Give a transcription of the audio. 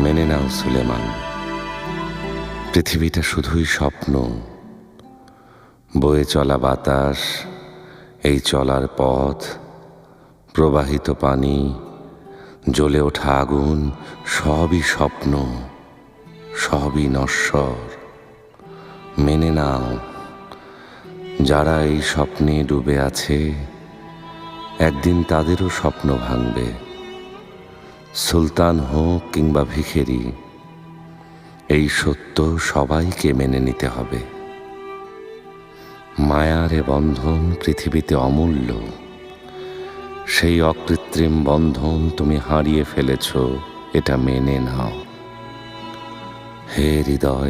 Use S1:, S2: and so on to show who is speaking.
S1: মেনে নাও সুলেমান, পৃথিবীটা শুধুই স্বপ্ন। বয়ে চলা বাতাস, এই চলার পথ, প্রবাহিত পানি, জ্বলে ওঠা আগুন, সবই স্বপ্ন, সবই নশ্বর। মেনে নাও, যারা এই স্বপ্নে ডুবে আছে, একদিন তাদেরও স্বপ্ন ভাঙবে। সুলতান হোক কিংবা ভিখেরি, এই সত্য সবাইকে মেনে নিতে হবে। মায়ার এ বন্ধন পৃথিবীতে অমূল্য। সেই অকৃত্রিম বন্ধন তুমি হারিয়ে ফেলেছ, এটা মেনে নাও। হে হৃদয়,